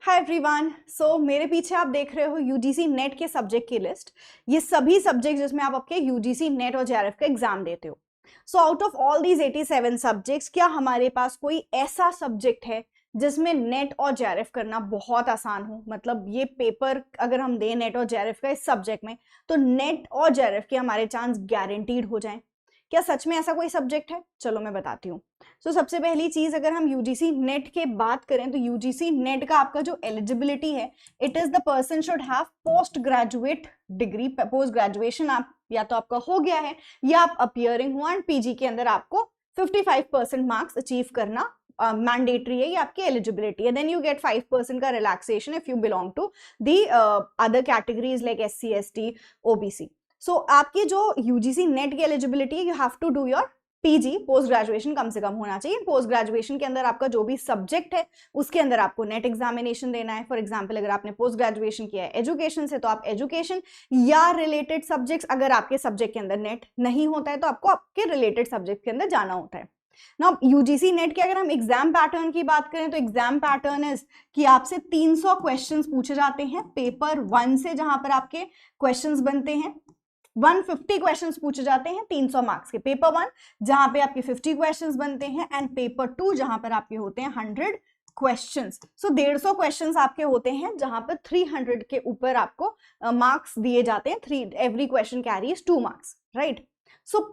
Hi everyone. सो मेरे पीछे आप देख रहे हो यूजीसी नेट के सब्जेक्ट की लिस्ट। ये सभी सब्जेक्ट जिसमें आप आपके यूजीसी नेट और जेआरएफ का एग्जाम देते हो। So out of all these 87 subjects, क्या हमारे पास कोई ऐसा सब्जेक्ट है जिसमें नेट और जेआरएफ करना बहुत आसान हो? मतलब ये पेपर अगर हम दें नेट और जेआरएफ का इस सब्जेक्ट में, तो नेट और जेआरएफ के हमारे चांस गारंटीड हो जाएं। क्या सच में ऐसा कोई सब्जेक्ट है? चलो मैं बताती हूँ। सबसे पहली चीज, अगर हम यूजीसी नेट के बात करें तो यूजीसी नेट का आपका जो एलिजिबिलिटी है, it is the person should have post graduate degree. Post graduation आप या तो आपका हो गया है या आप अपियरिंग हो, एंड पीजी के अंदर आपको 55% मार्क्स अचीव करना मैंडेटरी है, ये आपकी एलिजिबिलिटी है। देन यू गेट 5% का relaxation if you belong to the other categories like SC ST OBC। So आपकी जो यूजीसी नेट की एलिजिबिलिटी है, you have to do your PG, post graduation कम से कम होना चाहिए। पोस्ट ग्रेजुएशन के अंदर आपका जो भी सब्जेक्ट है उसके अंदर आपको नेट एग्जामिनेशन देना है। फॉर एग्जांपल, अगर आपने पोस्ट ग्रेजुएशन किया है एजुकेशन से, तो आप एजुकेशन या रिलेटेड सब्जेक्ट्स, अगर आपके सब्जेक्ट के अंदर नेट नहीं होता है तो आपको आपके रिलेटेड सब्जेक्ट के अंदर जाना होता है। नाउ यूजीसी नेट के अगर हम एग्जाम पैटर्न की बात करें तो एग्जाम पैटर्न इज कि आपसे 300 क्वेश्चंस पूछे जाते हैं पेपर 1 से, जहां पर आपके क्वेश्चंस बनते हैं 150 क्वेश्चंस पूछे जाते हैं 300 मार्क्स के। पेपर 1 जहां पे आपके 50 क्वेश्चंस बनते हैं, एंड पेपर 2 जहां पर आपके होते हैं 100 क्वेश्चंस। 150 क्वेश्चंस आपके होते हैं जहां पर 300 के ऊपर आपको मार्क्स दिए जाते हैं। Every question carries 2 marks, right.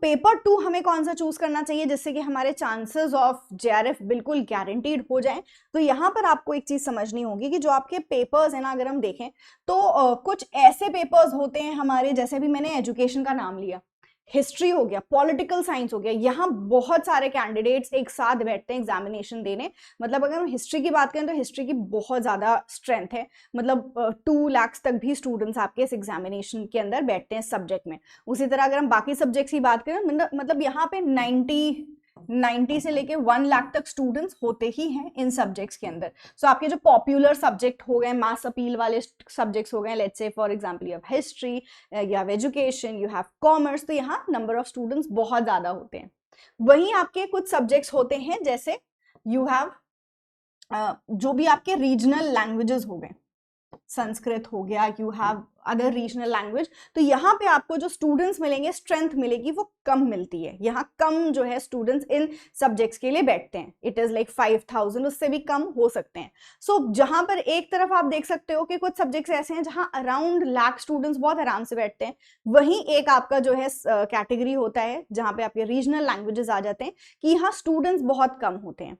Paper 2 हमें कौन सा चूज करना चाहिए जिससे कि हमारे चांसेस ऑफ जेआरएफ बिल्कुल गारंटीड हो जाएं? तो यहाँ पर आपको एक चीज समझनी होगी कि जो आपके पेपर्स है ना, अगर हम देखें तो कुछ ऐसे पेपर्स होते हैं हमारे, जैसे भी मैंने एजुकेशन का नाम लिया, हिस्ट्री हो गया, पॉलिटिकल साइंस हो गया, यहाँ बहुत सारे कैंडिडेट्स एक साथ बैठते हैं एग्जामिनेशन देने। मतलब अगर हम हिस्ट्री की बात करें तो हिस्ट्री की बहुत ज्यादा स्ट्रेंथ है, मतलब 2 लाख तक भी स्टूडेंट्स आपके इस एग्जामिनेशन के अंदर बैठते हैं सब्जेक्ट में। उसी तरह अगर हम बाकी सब्जेक्ट्स की बात करें, मतलब यहाँ पे 90 से लेके 1 लाख तक स्टूडेंट्स होते ही हैं इन सब्जेक्ट्स के अंदर। आपके जो पॉपुलर सब्जेक्ट हो गए, मास अपील वाले सब्जेक्ट्स हो गए, let's say for example you have history, you have education, you have commerce, तो यहाँ नंबर ऑफ स्टूडेंट्स बहुत ज्यादा होते हैं। वहीं आपके कुछ सब्जेक्ट्स होते हैं जैसे यू हैव जो भी आपके रीजनल लैंग्वेजेस हो गए, संस्कृत हो गया, you have other regional language, तो यहाँ पे आपको जो स्टूडेंट्स मिलेंगे, स्ट्रेंथ मिलेगी, वो कम मिलती है। यहाँ कम जो है स्टूडेंट्स इन सब्जेक्ट्स के लिए बैठते हैं, इट इज लाइक 5000, उससे भी कम हो सकते हैं। जहां पर एक तरफ आप देख सकते हो कि कुछ सब्जेक्ट्स ऐसे हैं जहां अराउंड लाख स्टूडेंट्स बहुत आराम से बैठते हैं, वहीं एक आपका जो है कैटेगरी होता है जहां पे आपके रीजनल लैंग्वेजेस आ जाते हैं कि यहाँ स्टूडेंट्स बहुत कम होते हैं।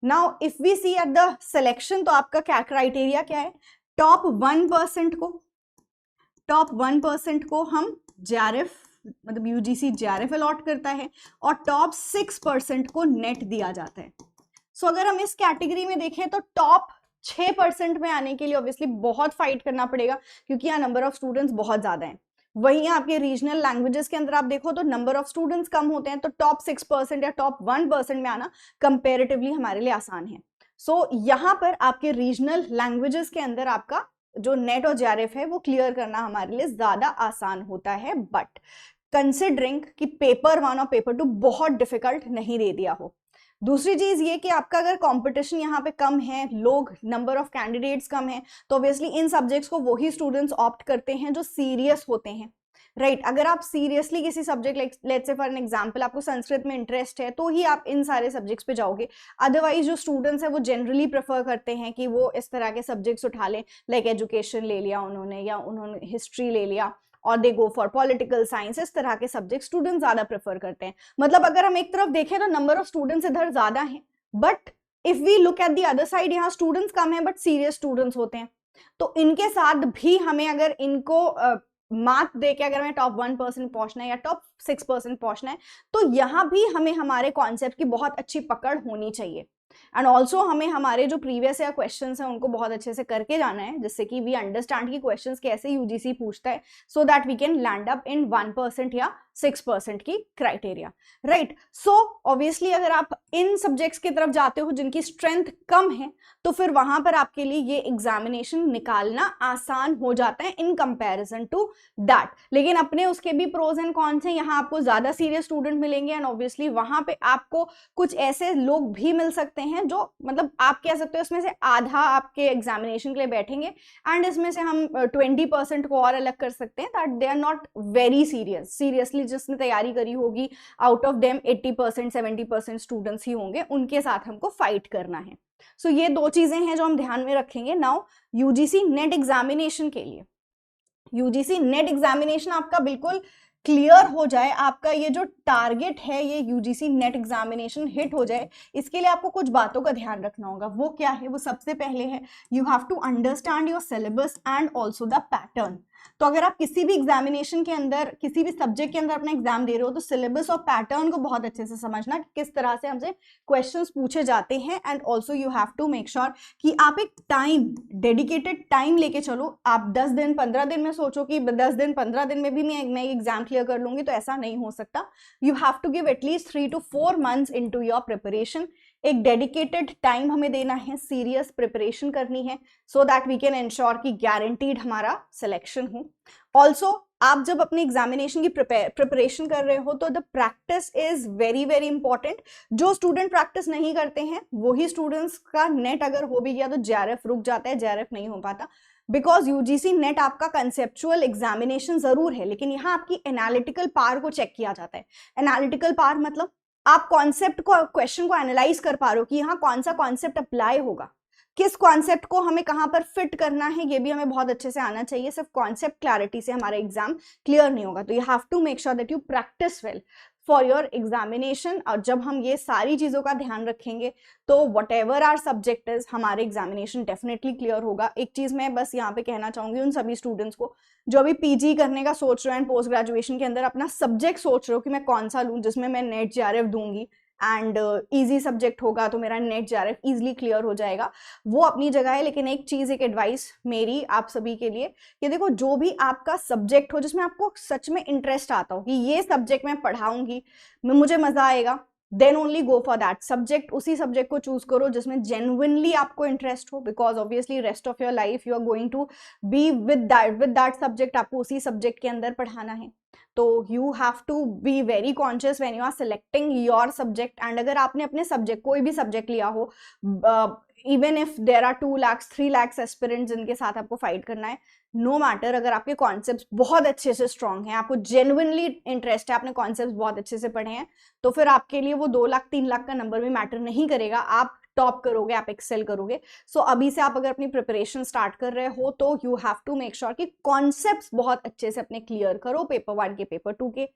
Now if we see at the selection, तो आपका क्या क्राइटेरिया क्या है? टॉप 1% को हम जेआरएफ, मतलब यूजीसी जेआरएफ अलॉट करता है, और टॉप 6% को नेट दिया जाता है। अगर हम इस कैटेगरी में देखें तो टॉप 6% में आने के लिए ऑब्वियसली बहुत फाइट करना पड़ेगा, क्योंकि यहाँ नंबर ऑफ स्टूडेंट्स बहुत ज्यादा हैं। वहीं आपके रीजनल लैंग्वेजेस के अंदर आप देखो तो नंबर ऑफ स्टूडेंट्स कम होते हैं, तो टॉप 6% या टॉप 1% में आना कंपेरेटिवली हमारे लिए आसान है। यहाँ पर आपके रीजनल लैंग्वेजेस के अंदर आपका जो नेट और जेआरएफ है वो क्लियर करना हमारे लिए ज्यादा आसान होता है। बट कंसिडरिंग कि पेपर 1 और पेपर 2 बहुत डिफिकल्ट नहीं दे दिया हो। दूसरी चीज ये कि आपका अगर कंपटीशन यहाँ पे कम है, लोग, नंबर ऑफ कैंडिडेट्स कम है, तो ऑब्वियसली इन सब्जेक्ट्स को वही स्टूडेंट्स ऑप्ट करते हैं जो सीरियस होते हैं, राइट। अगर आप सीरियसली किसी subject, let's say for an example आपको संस्कृत में इंटरेस्ट है, तो ही आप इन सारे सब्जेक्ट्स पे जाओगे। अदरवाइज जो स्टूडेंट्स है वो जनरली प्रेफर करते हैं कि वो इस तरह के सब्जेक्ट्स उठा लें, लाइक एजुकेशन ले लिया उन्होंने, या उन्होंने हिस्ट्री ले लिया, और दे गो फॉर पॉलिटिकल साइंस। इस तरह के सब्जेक्ट स्टूडेंट ज्यादा प्रेफर करते हैं। मतलब अगर हम एक तरफ देखें तो नंबर ऑफ स्टूडेंट्स इधर ज्यादा है, but if we look at the other side, यहाँ स्टूडेंट्स कम है बट सीरियस स्टूडेंट्स होते हैं। तो इनके साथ भी हमें अगर इनको मार्क दे के अगर हमें टॉप 1% पहुंचना है या टॉप 6% पहुंचना है, तो यहाँ भी हमें हमारे कॉन्सेप्ट की बहुत अच्छी पकड़ होनी चाहिए। एंड ऑल्सो हमें हमारे जो प्रीवियस या क्वेश्चंस हैं उनको बहुत अच्छे से करके जाना है, जिससे कि वी अंडरस्टैंड कि क्वेश्चंस कैसे यूजीसी पूछता है, so that we can land up in 1% या 6% की क्राइटेरिया, राइट। सो ऑब्वियसली अगर आप इन सब्जेक्ट्स की तरफ जाते हो जिनकी स्ट्रेंथ कम है, तो फिर वहां पर आपके लिए ये एग्जामिनेशन निकालना आसान हो जाता है इन कंपैरिजन टू दैट। लेकिन अपने उसके भी प्रोज एंड कॉन्स हैं, यहाँ आपको ज्यादा सीरियस स्टूडेंट मिलेंगे एंड ऑब्वियसली वहां पे आपको कुछ ऐसे लोग भी मिल सकते हैं जो मतलब आप कह सकते हो इसमें से आधा आपके एग्जामिनेशन के लिए बैठेंगे एंड इसमें से हम 20% को और अलग कर सकते हैं that they are not very seriously जिसने तैयारी करी होगी, आउट ऑफ देम 80% 70% स्टूडेंट्स ही होंगे, उनके साथ हमको फाइट करना है। सो ये दो चीजें हैं जो हम ध्यान में रखेंगे। नाउ यूजीसी नेट एग्जामिनेशन के लिए, यूजीसी नेट एग्जामिनेशन आपका बिल्कुल क्लियर हो जाए, आपका ये जो टारगेट है ये यूजीसी नेट एग्जामिनेशन हिट हो जाए, इसके लिए आपको कुछ बातों का ध्यान रखना होगा। वो क्या है? वो सबसे पहले है you have to understand your syllabus and also the pattern. तो अगर आप किसी भी एग्जामिनेशन के अंदर, किसी भी सब्जेक्ट के अंदर अपना एग्जाम दे रहे हो, तो सिलेबस और पैटर्न को बहुत अच्छे से समझना कि किस तरह से हमसे क्वेश्चंस पूछे जाते हैं and also you have to make sure कि आप एक टाइम, डेडिकेटेड टाइम लेके चलो। आप 10 दिन 15 दिन में सोचो कि 10 दिन 15 दिन में भी मैं एग्जाम क्लियर कर लूंगी, तो ऐसा नहीं हो सकता। You have to give at least 3 to 4 months into your preparation. एक डेडिकेटेड टाइम हमें देना है, सीरियस प्रिपरेशन करनी है so that we can ensure कि गारंटीड हमारा सिलेक्शन हो। ऑल्सो आप जब अपने एग्जामिनेशन की प्रिपरेशन कर रहे हो तो the practice is very very important. जो स्टूडेंट प्रैक्टिस नहीं करते हैं वही स्टूडेंट्स का नेट अगर हो भी गया तो जेआरएफ रुक जाता है, जेआरएफ नहीं हो पाता। बिकॉज यूजीसी नेट आपका कंसेप्चुअल एग्जामिनेशन जरूर है, लेकिन यहाँ आपकी एनालिटिकल पावर को चेक किया जाता है। एनालिटिकल पावर मतलब आप कॉन्सेप्ट को, क्वेश्चन को एनालाइज कर पा रहे हो कि यहाँ कौन सा कॉन्सेप्ट अप्लाई होगा, किस कॉन्सेप्ट को हमें कहां पर फिट करना है, ये भी हमें बहुत अच्छे से आना चाहिए। सिर्फ कॉन्सेप्ट क्लैरिटी से हमारा एग्जाम क्लियर नहीं होगा। तो you have to make sure that you practice well for your examination. और जब हम ये सारी चीजों का ध्यान रखेंगे तो whatever our subject is, हमारे एग्जामिनेशन डेफिनेटली क्लियर होगा। एक चीज मैं बस यहाँ पे कहना चाहूंगी उन सभी स्टूडेंट्स को जो अभी पीजी करने का सोच रहे हो एंड पोस्ट ग्रेजुएशन के अंदर अपना सब्जेक्ट सोच रहे हो कि मैं कौन सा लूं जिसमें मैं नेट जेआरएफ दूंगी एंड इजी सब्जेक्ट होगा तो मेरा नेट जेआरएफ इजीली क्लियर हो जाएगा, वो अपनी जगह है। लेकिन एक चीज, एक एडवाइस मेरी आप सभी के लिए कि देखो, जो भी आपका सब्जेक्ट हो जिसमें आपको सच में इंटरेस्ट आता हो कि ये सब्जेक्ट मैं पढ़ाऊंगी, मुझे मजा आएगा, then only go for that subject. उसी सब्जेक्ट को चूज करो जिसमें जेन्युइनली आपको इंटरेस्ट हो, because obviously rest of your life you are going to be with that subject, आपको उसी सब्जेक्ट के अंदर पढ़ाना है। तो you have to be very conscious when you are selecting your subject. And अगर आपने अपने सब्जेक्ट, कोई भी सब्जेक्ट लिया हो, even if there are 2 lakhs 3 lakhs aspirants जिनके साथ आपको फाइट करना है, नो मैटर, अगर आपके कॉन्सेप्ट्स बहुत अच्छे से स्ट्रांग हैं, आपको जेन्युइनली इंटरेस्ट है, आपने कॉन्सेप्ट्स बहुत अच्छे से पढ़े हैं, तो फिर आपके लिए वो 2 लाख 3 लाख का नंबर भी मैटर नहीं करेगा। आप टॉप करोगे, आप एक्सेल करोगे। सो अभी से आप अगर अपनी प्रिपरेशन स्टार्ट कर रहे हो तो you have to make sure कि कॉन्सेप्ट्स बहुत अच्छे से अपने क्लियर करो। पेपर 1 के पेपर 2 के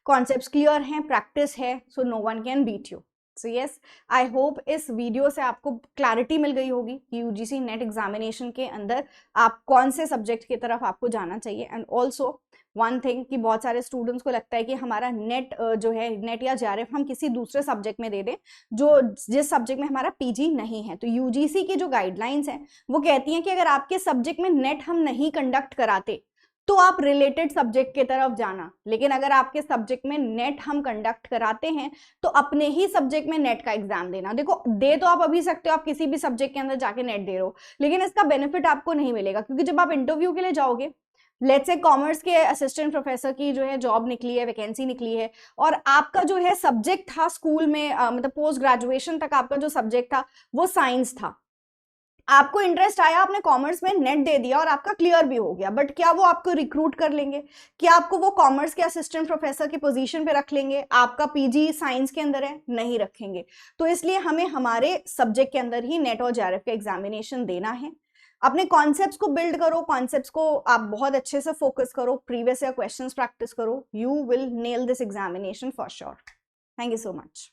कॉन्सेप्ट्स क्लियर हैं, प्रैक्टिस है, so no one can beat you. So yes, I hope इस वीडियो से आपको क्लैरिटी मिल गई होगी कि यूजीसी नेट एग्जामिनेशन के अंदर आप कौन से सब्जेक्ट की तरफ आपको जाना चाहिए। एंड ऑल्सो वन थिंग कि बहुत सारे स्टूडेंट्स को लगता है कि हमारा नेट जो है, नेट या जेआरएफ हम किसी दूसरे सब्जेक्ट में दे दें जो जिस सब्जेक्ट में हमारा पीजी नहीं है। तो यूजीसी की जो गाइडलाइंस हैं वो कहती हैं कि अगर आपके सब्जेक्ट में नेट हम नहीं कंडक्ट कराते तो आप रिलेटेड सब्जेक्ट की तरफ जाना, लेकिन अगर आपके सब्जेक्ट में नेट हम कंडक्ट कराते हैं तो अपने ही सब्जेक्ट में नेट का एग्जाम देना। देखो, दे तो आप अभी सकते हो, आप किसी भी सब्जेक्ट के अंदर जाके नेट दे रहे हो, लेकिन इसका बेनिफिट आपको नहीं मिलेगा, क्योंकि जब आप इंटरव्यू के लिए जाओगे, लेट्स से कॉमर्स के असिस्टेंट प्रोफेसर की जो है जॉब निकली है, वैकेंसी निकली है, और आपका जो है सब्जेक्ट था स्कूल में, मतलब पोस्ट ग्रेजुएशन तक आपका जो सब्जेक्ट था वो साइंस था, आपको इंटरेस्ट आया, आपने कॉमर्स में नेट दे दिया और आपका क्लियर भी हो गया, बट क्या वो आपको रिक्रूट कर लेंगे? क्या आपको वो कॉमर्स के असिस्टेंट प्रोफेसर की पोजीशन पे रख लेंगे? आपका पीजी साइंस के अंदर है, नहीं रखेंगे। तो इसलिए हमें हमारे सब्जेक्ट के अंदर ही नेट और जेआरएफ का एग्जामिनेशन देना है। अपने कॉन्सेप्ट्स को बिल्ड करो, कॉन्सेप्ट्स को आप बहुत अच्छे से फोकस करो, प्रीवियस ईयर क्वेश्चंस प्रैक्टिस करो, you will nail this examination for sure. Thank you so much.